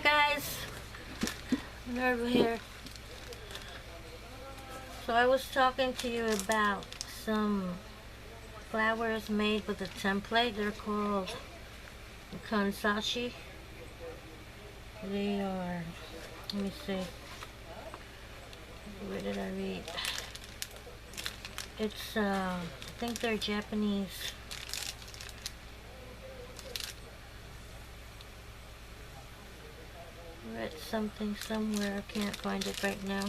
Hi guys, Minerva here. So I was talking to you about some flowers made with a template. They're called Kanzashi. They are, let me see, where did I read? It's, I think they're Japanese. Read something somewhere, I can't find it right now.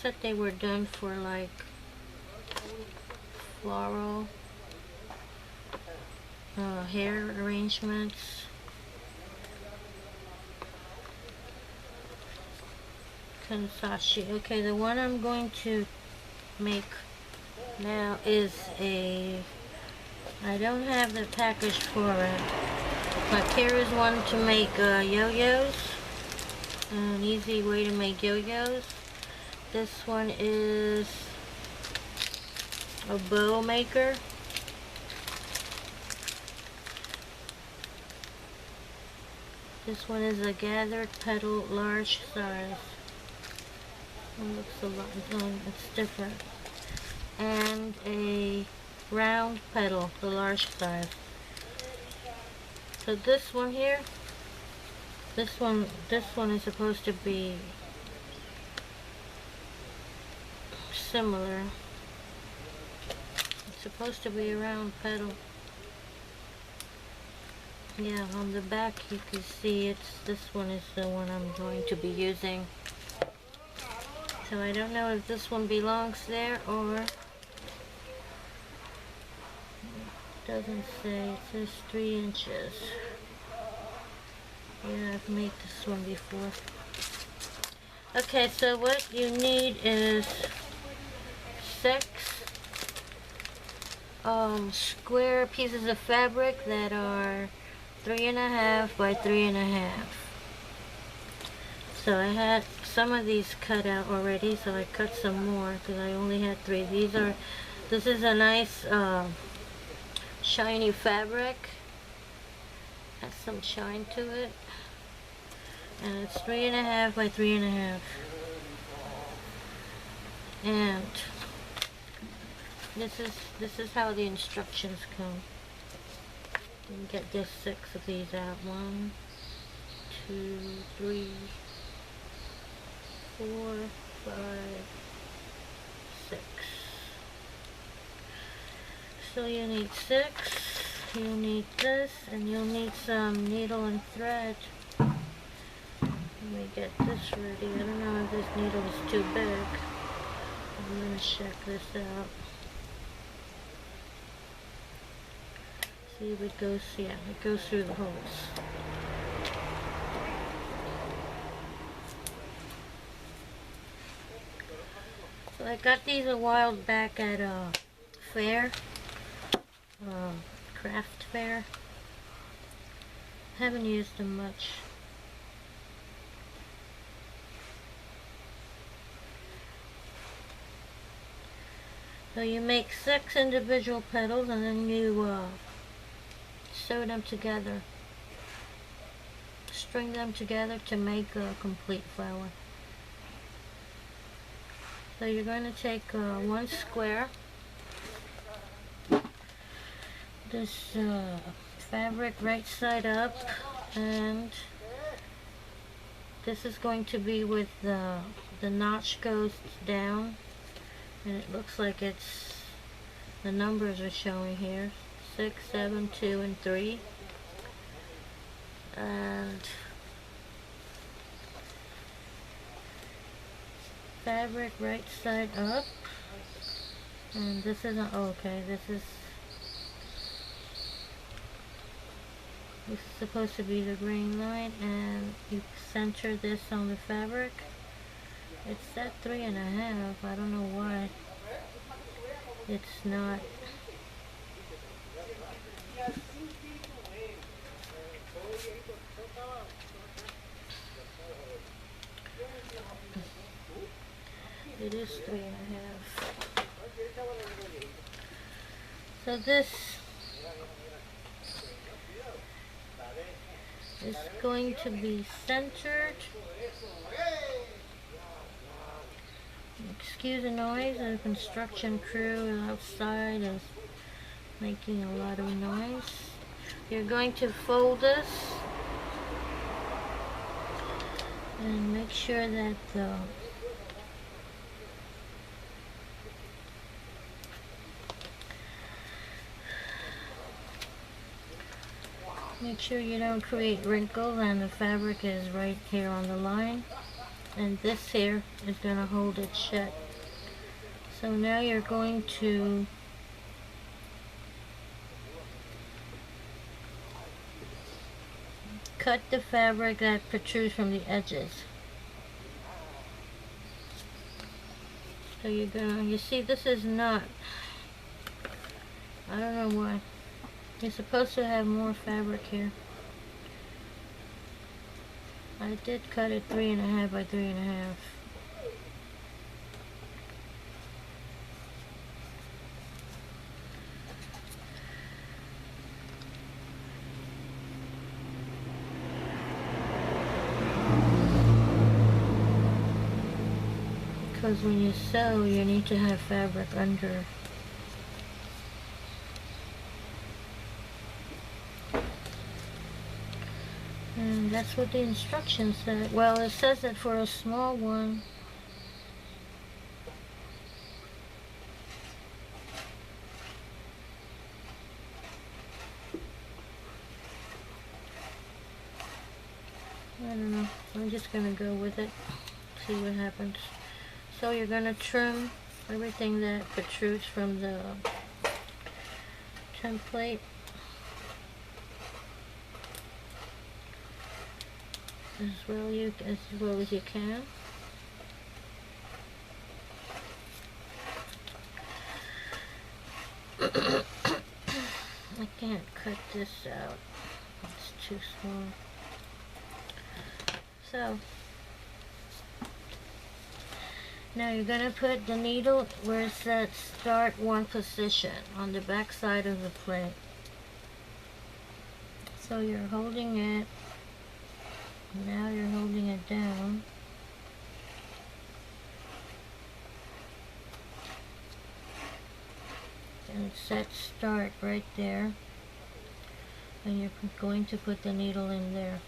Said they were done for like floral hair arrangements. Kanzashi. Okay, the one I'm going to make now is I don't have the package for it, but here is one to make yo-yos. An easy way to make yo-yos. This one is a bow maker. This one is a gathered petal large size. It looks a lot, it's different. And a round petal, the large size. So this one here, this one is supposed to be similar. It's supposed to be a round petal. Yeah, on the back you can see this one is the one I'm going to be using. So I don't know if this one belongs there or doesn't say. It says 3 inches. Yeah, I've made this one before. Okay, so what you need is 6 square pieces of fabric that are 3.5 by 3.5. So I had some of these cut out already, so I cut some more because I only had 3. This is a nice shiny fabric. Has some shine to it. And it's 3.5 by 3.5. And this is how the instructions come. You can get just 6 of these out. 1, 2, 3, 4, 5, 6. So you need 6. You need this, and you'll need some needle and thread. Let me get this ready. I don't know if this needle is too big. I'm going to check this out. See if it goes, yeah, it goes through the holes. So I got these a while back at a fair, craft fair. Haven't used them much. So you make 6 individual petals and then you sew them together. String them together to make a complete flower. So you're going to take 1 square, this fabric right side up, and this is going to be with the notch goes down, and it looks like it's, the numbers are showing here, 6, 7, 2, and 3. And fabric right side up, and this is okay, this is supposed to be the green line, and you center this on the fabric. It's at 3.5. I don't know why it's not. It is 3.5. So this is going to be centered. Excuse the noise, the construction crew outside is making a lot of noise. You're going to fold this and make sure that make sure you don't create wrinkles, and the fabric is right here on the line, and this here is going to hold it shut. So now you're going to cut the fabric that protrudes from the edges. So you see this is not, I don't know why. You're supposed to have more fabric here. I did cut it 3.5 by 3.5. Because when you sew, you need to have fabric under. And that's what the instructions said. Well, it says that for a small one, I don't know. I'm just going to go with it, see what happens. So you're going to trim everything that protrudes from the template. As well as you can. I can't cut this out. It's too small. So now you're going to put the needle where it says start one position on the back side of the plate. So you're holding it. Now you're holding it down. And set start right there. And you're going to put the needle in there.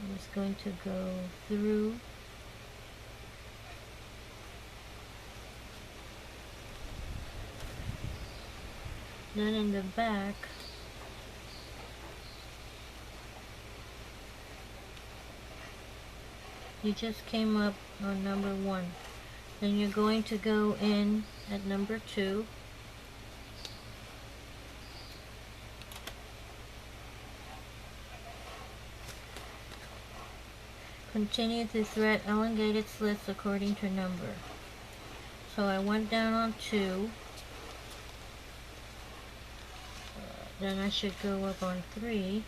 And it's going to go through. Then in the back, you just came up on number 1. Then you're going to go in at number 2. Continue to thread elongated slits according to number. So I went down on 2. Then I should go up on 3,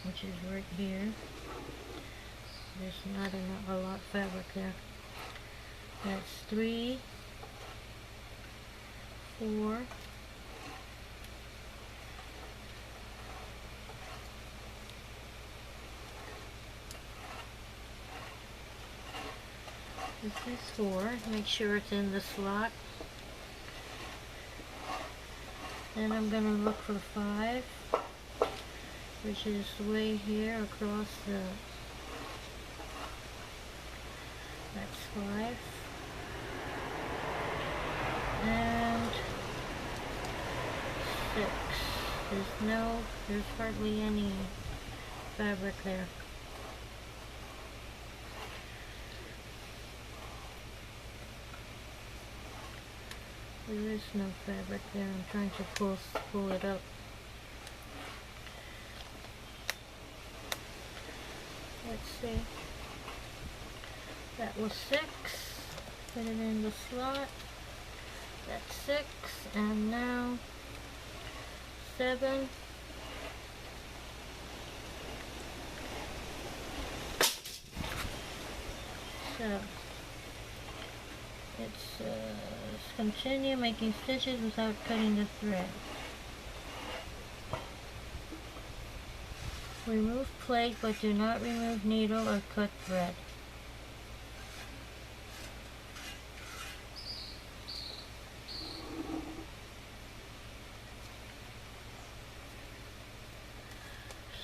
which is right here. There's not a lot of fabric there. That's 3, 4, 4. Make sure it's in the slot. Then I'm going to look for 5, which is way here across the. That's 5. And 6. There's hardly any fabric there. There is no fabric there. I'm trying to pull it up. Let's see. That was 6. Put it in the slot. That's 6. And now 7. So it says continue making stitches without cutting the thread. Remove plate but do not remove needle or cut thread.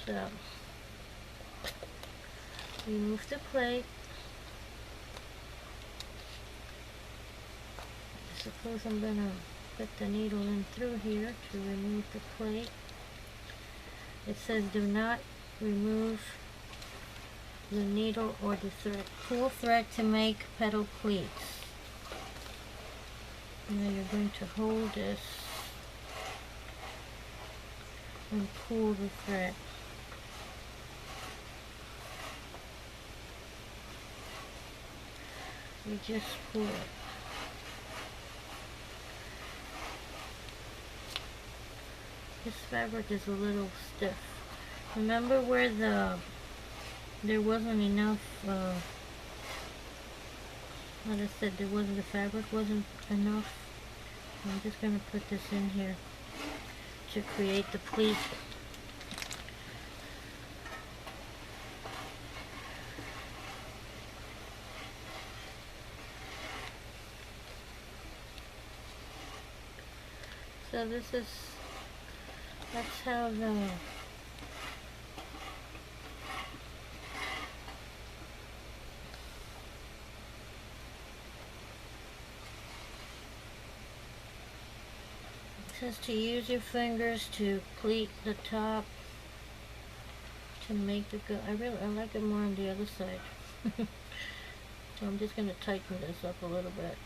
So remove the plate. I suppose I'm going to put the needle in through here to remove the plate. It says do not remove the needle or the thread. Pull thread to make petal pleats. Now you're going to hold this and pull the thread. You just pull it. This fabric is a little stiff. Remember where there wasn't enough, like I said, the fabric wasn't enough. I'm just going to put this in here to create the pleat. So that's how the it says to use your fingers to pleat the top to make it go. I like it more on the other side. So I'm just going to tighten this up a little bit.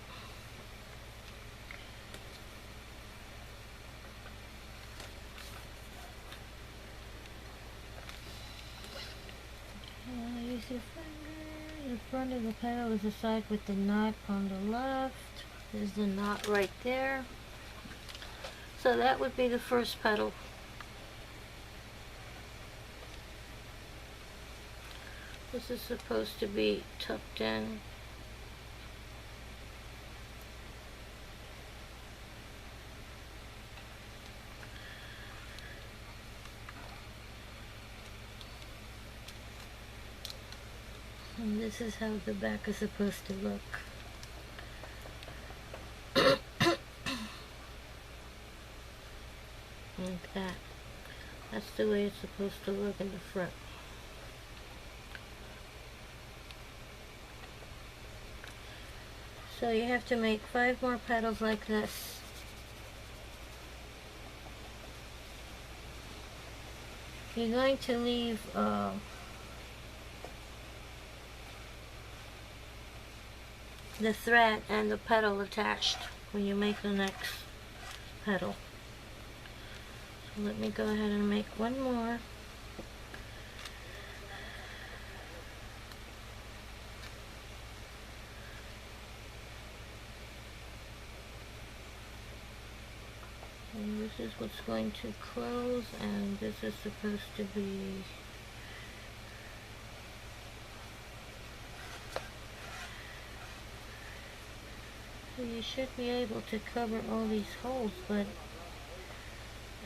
Use your finger. The front of the petal is the side with the knot on the left. There's the knot right there. So that would be the first petal. This is supposed to be tucked in. And this is how the back is supposed to look. Like that. That's the way it's supposed to look in the front. So you have to make 5 more petals like this. You're going to leave the thread and the petal attached when you make the next petal. So let me go ahead and make one more. And this is what's going to close, and this is supposed to be so you should be able to cover all these holes, but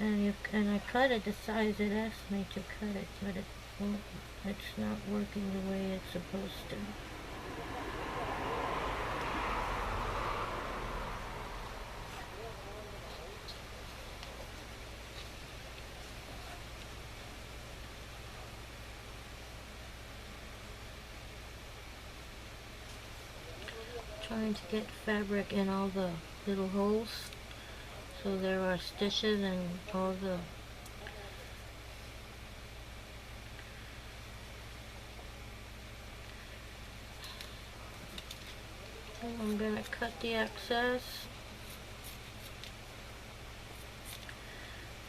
and I cut it the size it asked me to cut it, but it's not working the way it's supposed to. Trying to get fabric in all the little holes so there are stitches and all the I'm going to cut the excess.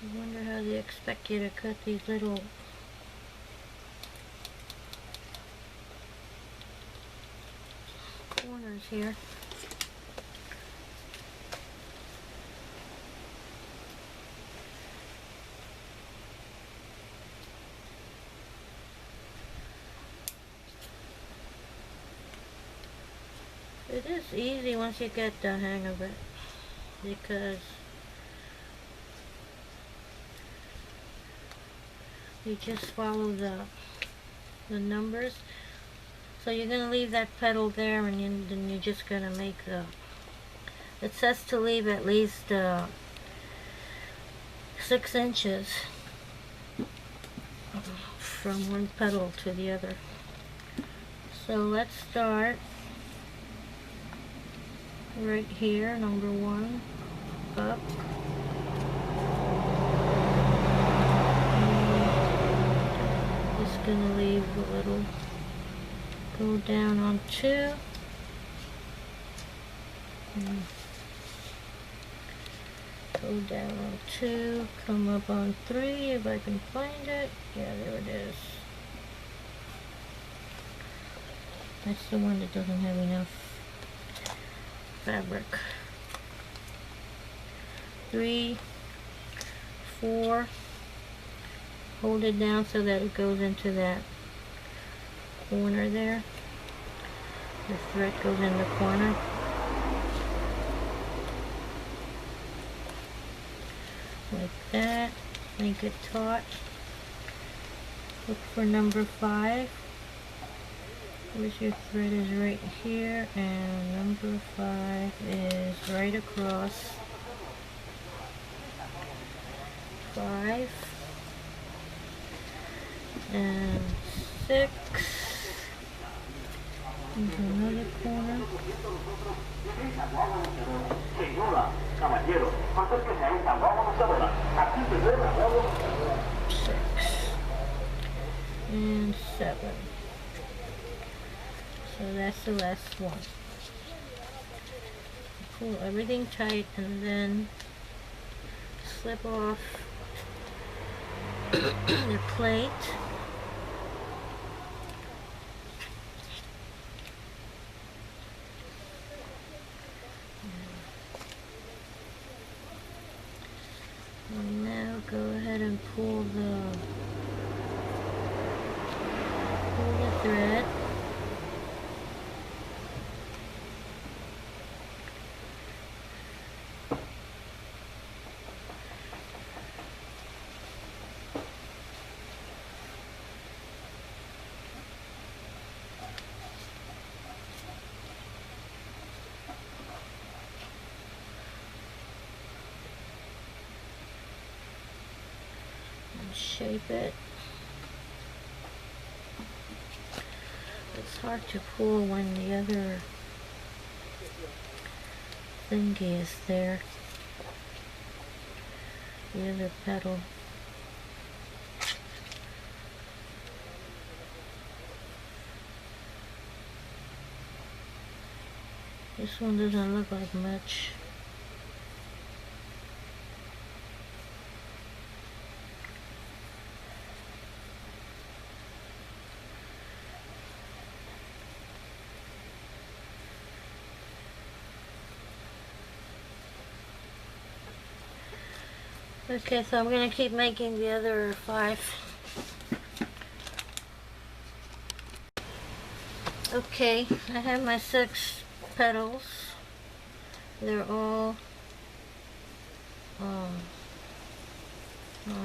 I wonder how they expect you to cut these little corners here. It is easy once you get the hang of it, because you just follow the numbers. So you're going to leave that petal there, and then you're just going to make it says to leave at least 6 inches from one petal to the other. So let's start right here, number 1, up. And just going to leave a little, go down on 2. And go down on 2, come up on 3 if I can find it. Yeah, there it is. That's the one that doesn't have enough fabric. 3, 4, hold it down so that it goes into that corner there. The thread goes in the corner. Like that. Make it taut. Look for number 5. Where's your thread is right here, and number 5 is right across. 5 and 6. Into another corner. 6 and 7. So that's the last one. Pull everything tight and then slip off the plate. And now go ahead and pull the thread. Shape it. It's hard to pull when the other thingy is there, the other petal. This one doesn't look like much. Okay, so I'm going to keep making the other 5. Okay, I have my 6 petals. They're all on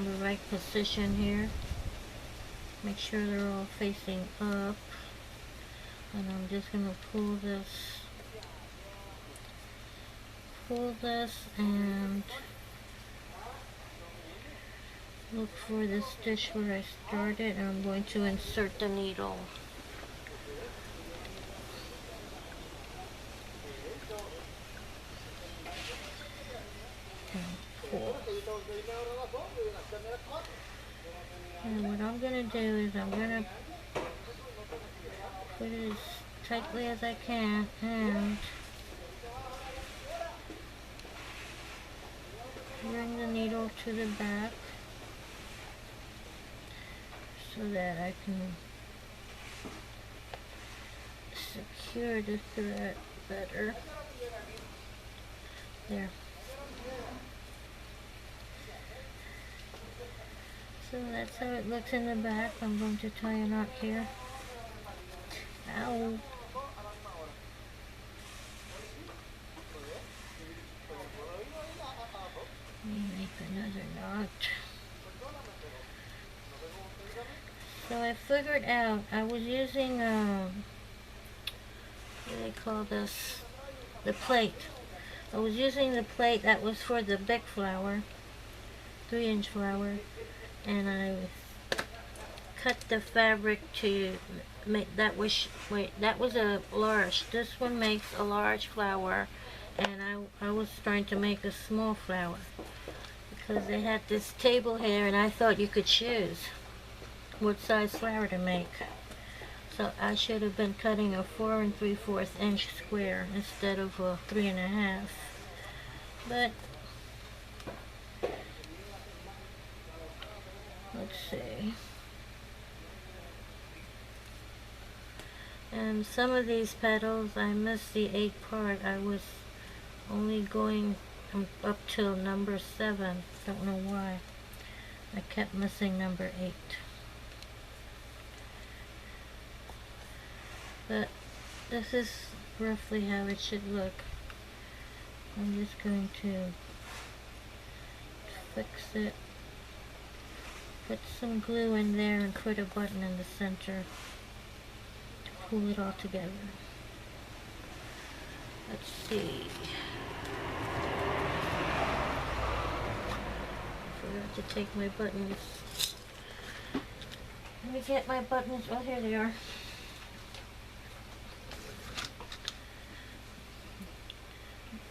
the right position here. Make sure they're all facing up. And I'm just going to pull this and look for the stitch where I started, and I'm going to insert the needle. And pull. And what I'm going to do is I'm going to put it as tightly as I can and bring the needle to the back so that I can secure the thread better. There. So that's how it looks in the back. I'm going to tie a knot here. Ow. another knot. So I figured out I was using what do they call this? The plate. I was using the plate that was for the big flower, 3-inch flower, and I cut the fabric to make that was that was a large. This one makes a large flower, and I was trying to make a small flower because they had this table here, and I thought you could choose what size flower to make. So I should have been cutting a 4 3/4 inch square instead of a 3.5. But let's see. And some of these petals, I missed the 8 part. I was only going up till number 7. Don't know why. I kept missing number 8. But this is roughly how it should look. I'm just going to fix it. Put some glue in there and put a button in the center to pull it all together. Let's see. I forgot to take my buttons. Let me get my buttons. Oh, here they are.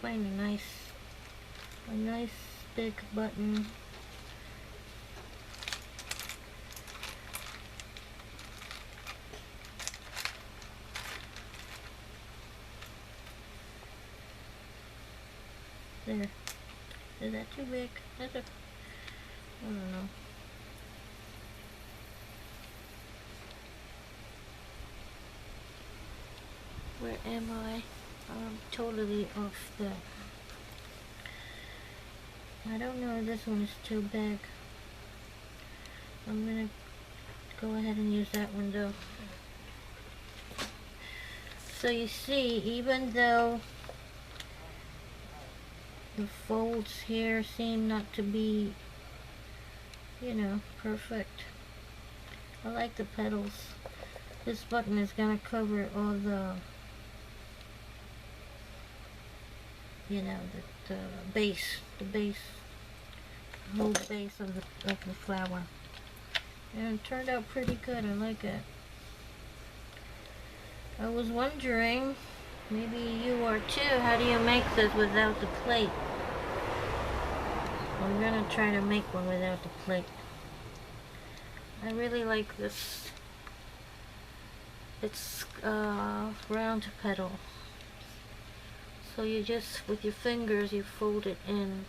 Find a nice big button. There. Is that too big? I don't know. Where am I? I'm totally off the... I don't know, this one is too big. I'm gonna go ahead and use that one though. So you see, even though the folds here seem not to be, you know, perfect, I like the petals. This button is gonna cover all the, you know, the base, the whole base of the flower. And it turned out pretty good. I like it. I was wondering, maybe you are too, how do you make this without the plate? I'm gonna try to make one without the plate. I really like this. It's round petal. So you just, with your fingers, you fold it in.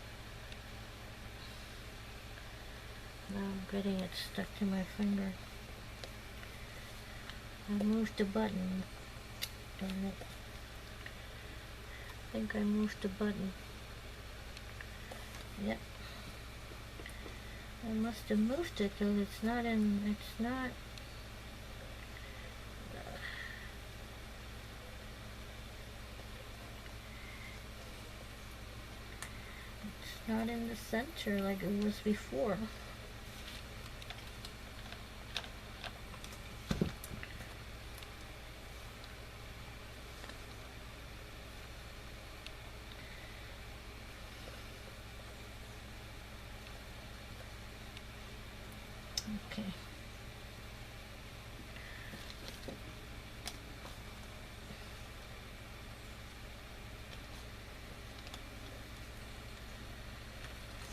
Now I'm getting it stuck to my finger. I moved the button. Darn it. I think I moved the button. Yep. I must have moved it because it's not in, it's not. It's not in the center like it was before. Okay.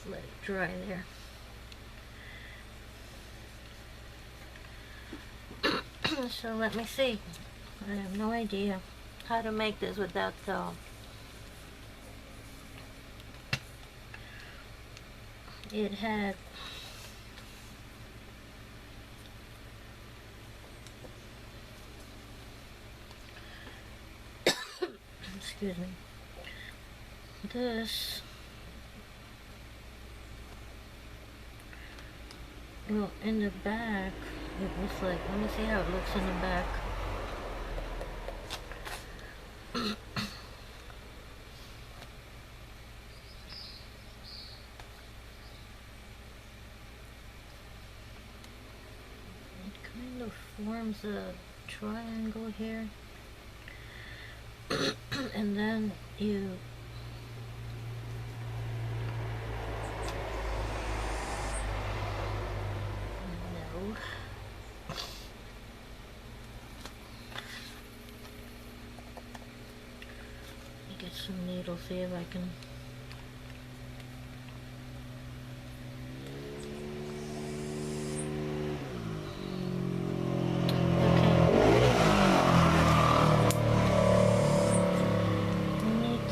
Let it dry there. So let me see. I have no idea how to make this without the it had excuse me, this, well, in the back it was like, let me see how it looks in the back. kind of forms a triangle here. And then you get some needles, see if I can.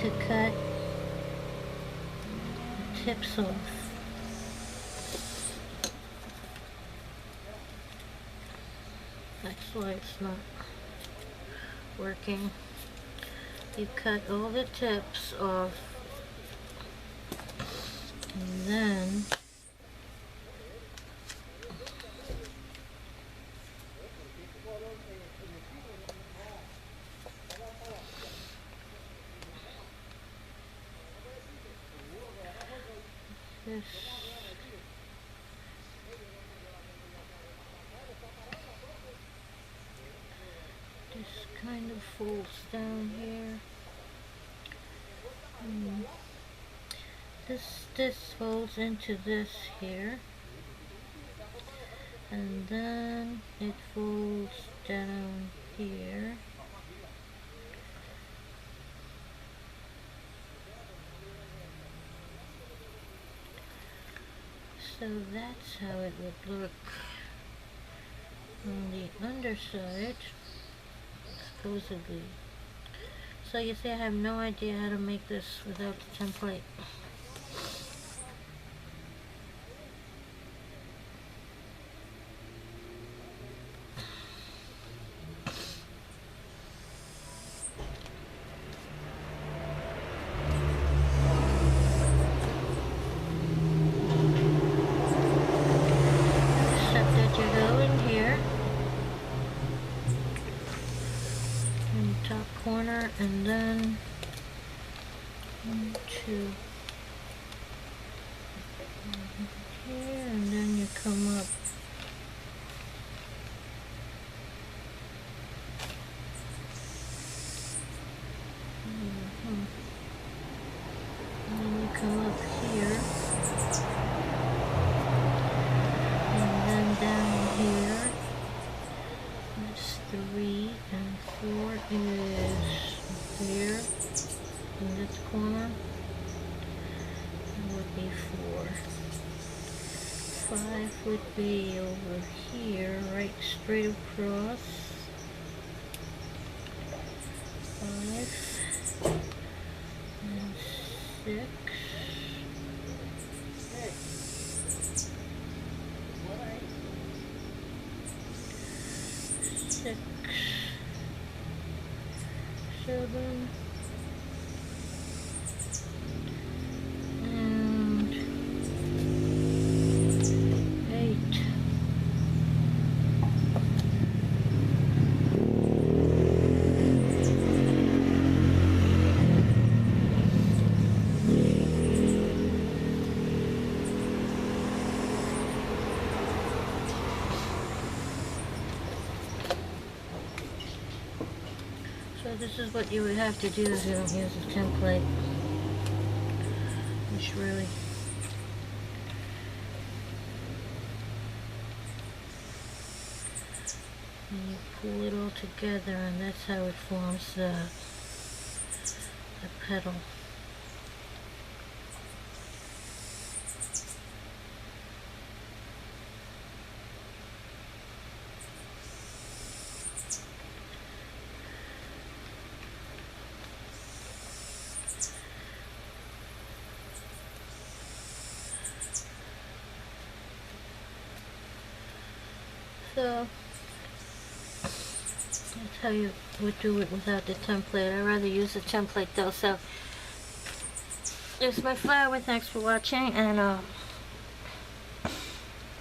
To cut the tips off. That's why it's not working. You cut all the tips off, and then this kind of folds down here. This folds into this here, and then it folds down here. So that's how it would look on the underside, supposedly. So you see, I have no idea how to make this without the template. Top corner, and then 1, 2 here, and then you come up and then you come up here, and then down here. That's 3, and 4 is here in this corner. That would be 4. 5 would be over here, right straight across. 5 and 6. 6, 7, and 8. So this is what you would have to do if you don't use a template. Which really and you pull it all together, and that's how it forms the petal. So that's how you would do it without the template. I'd rather use a template though. So there's my flower. Thanks for watching, and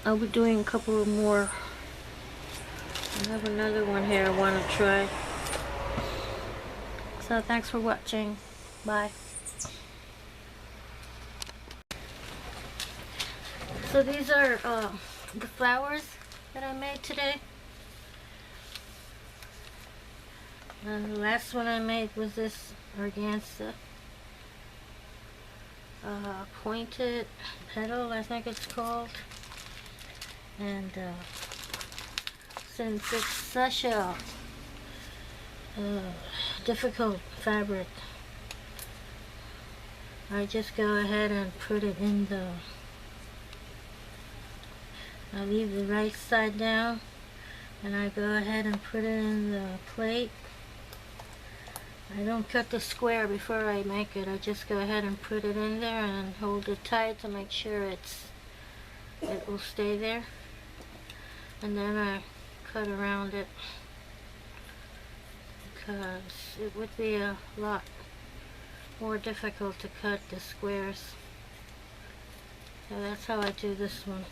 I'll be doing a couple of more. I have another one here I want to try. So thanks for watching. Bye. So these are the flowers that I made today. The last one I made was this organza pointed petal, I think it's called. And since it's such a difficult fabric, I just go ahead and put it in the, I leave the right side down and I go ahead and put it in the plate. I don't cut the square before I make it. I just go ahead and put it in there and hold it tight to make sure it will stay there. And then I cut around it because it would be a lot more difficult to cut the squares. So that's how I do this one.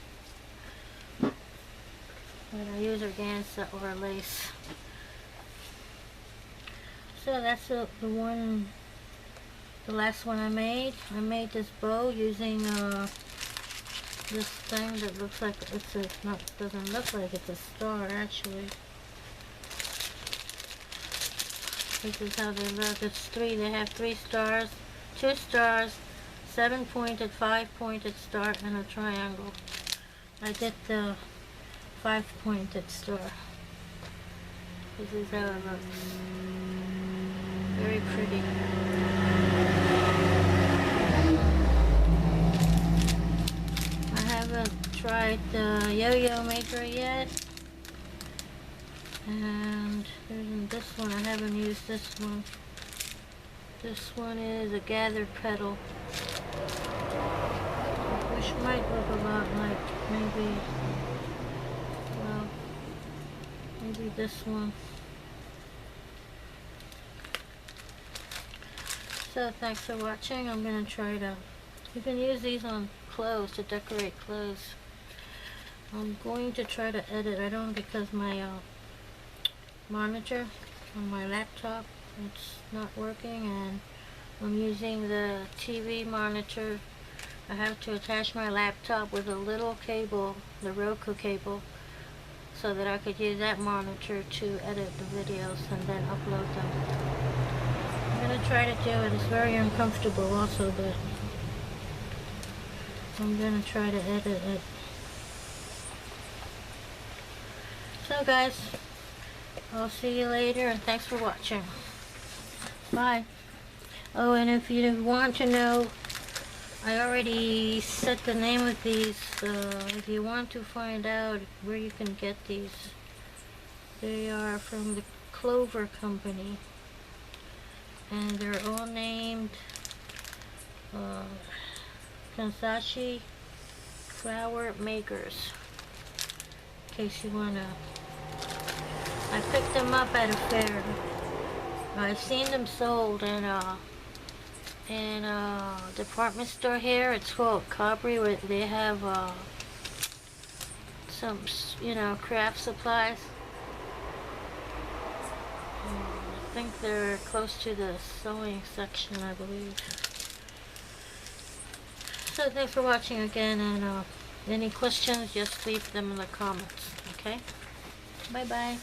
When I use organza or lace. So that's the last one I made. I made this bow using this thing that looks like it's a, doesn't look like it's a star actually. This is how they look. It's three. They have 3 stars, 2 stars, 7-pointed, 5-pointed star, and a triangle. I did the 5-pointed star. This is how it looks. Very pretty. I haven't tried the yo-yo maker yet. And this one, I haven't used this one. This one is a gathered petal, which might look a lot like maybe this one. So thanks for watching. I'm going to try it out. You can use these on clothes to decorate clothes. I'm going to try to edit. I don't, because my monitor on my laptop, it's not working, and I'm using the TV monitor. I have to attach my laptop with a little cable, the Roku cable, so that I could use that monitor to edit the videos and then upload them. I'm going to try to do it. It's very uncomfortable also, but I'm going to try to edit it. So guys, I'll see you later, and thanks for watching. Bye. Oh, and if you want to know, I already set the name of these. If you want to find out where you can get these, they are from the Clover Company, and they're all named Kanzashi Flower Makers. In case you wanna, I picked them up at a fair. I've seen them sold in a department store here. It's called Cabri, where they have some, craft supplies. I think they're close to the sewing section, I believe. So thanks for watching again, and any questions, just leave them in the comments, okay? Bye bye.